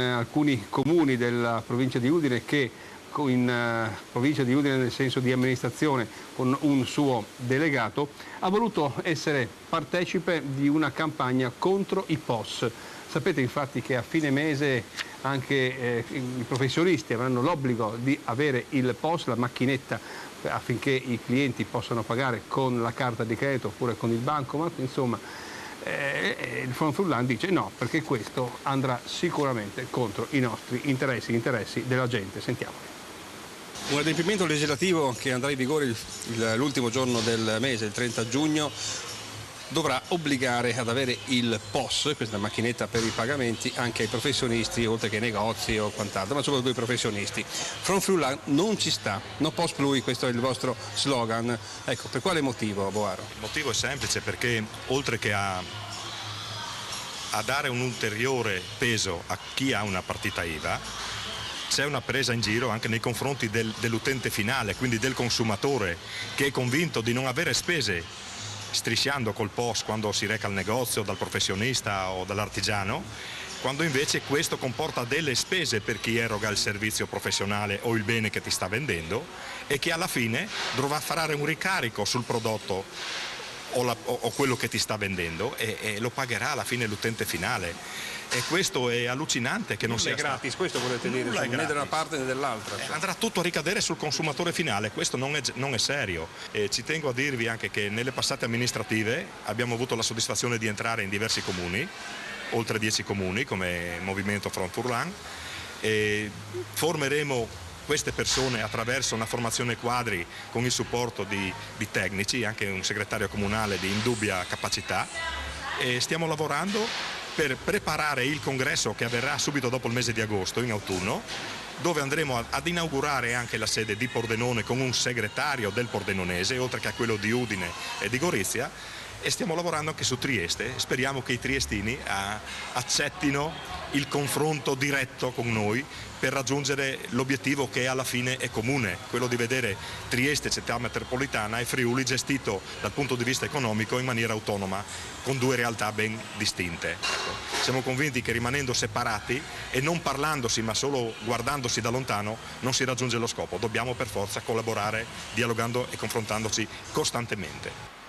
alcuni comuni della provincia di Udine che in provincia di Udine nel senso di amministrazione con un suo delegato ha voluto essere partecipe di una campagna contro i POS. Sapete infatti che a fine mese anche i professionisti avranno l'obbligo di avere il POS, la macchinetta, affinché i clienti possano pagare con la carta di credito oppure con il bancomat, insomma. Il Front Frullan dice no, perché questo andrà sicuramente contro i nostri interessi, gli interessi della gente. Sentiamoli. Un adempimento legislativo che andrà in vigore l'ultimo giorno del mese, il 30 giugno, dovrà obbligare ad avere il POS, questa macchinetta per i pagamenti, anche ai professionisti, oltre che ai negozi o quant'altro, ma soprattutto ai professionisti. Front Frullan non ci sta, no POS plus, questo è il vostro slogan. Ecco, per quale motivo, Boaro? Il motivo è semplice, perché oltre che a dare un ulteriore peso a chi ha una partita IVA, c'è una presa in giro anche nei confronti dell'utente finale, quindi del consumatore, che è convinto di non avere spese strisciando col POS quando si reca al negozio, dal professionista o dall'artigiano, quando invece questo comporta delle spese per chi eroga il servizio professionale o il bene che ti sta vendendo, e che alla fine dovrà fare un ricarico sul prodotto o quello che ti sta vendendo, e lo pagherà alla fine l'utente finale. E questo è allucinante che non sia gratis, questo volete dire, né da una parte né dall'altra. Andrà tutto a ricadere sul consumatore finale, questo non è serio. Ci tengo a dirvi anche che nelle passate amministrative abbiamo avuto la soddisfazione di entrare in diversi comuni, oltre 10 comuni come Movimento Front Frullan, e formeremo queste persone attraverso una formazione quadri con il supporto di tecnici, anche un segretario comunale di indubbia capacità, e stiamo lavorando per preparare il congresso che avverrà subito dopo il mese di agosto, in autunno, dove andremo ad inaugurare anche la sede di Pordenone con un segretario del pordenonese, oltre che a quello di Udine e di Gorizia, e stiamo lavorando anche su Trieste. Speriamo che i triestini accettino il confronto diretto con noi per raggiungere l'obiettivo che alla fine è comune, quello di vedere Trieste, città metropolitana, e Friuli gestito dal punto di vista economico in maniera autonoma, con due realtà ben distinte. Ecco. Siamo convinti che rimanendo separati e non parlandosi ma solo guardandosi da lontano non si raggiunge lo scopo. Dobbiamo per forza collaborare, dialogando e confrontandoci costantemente.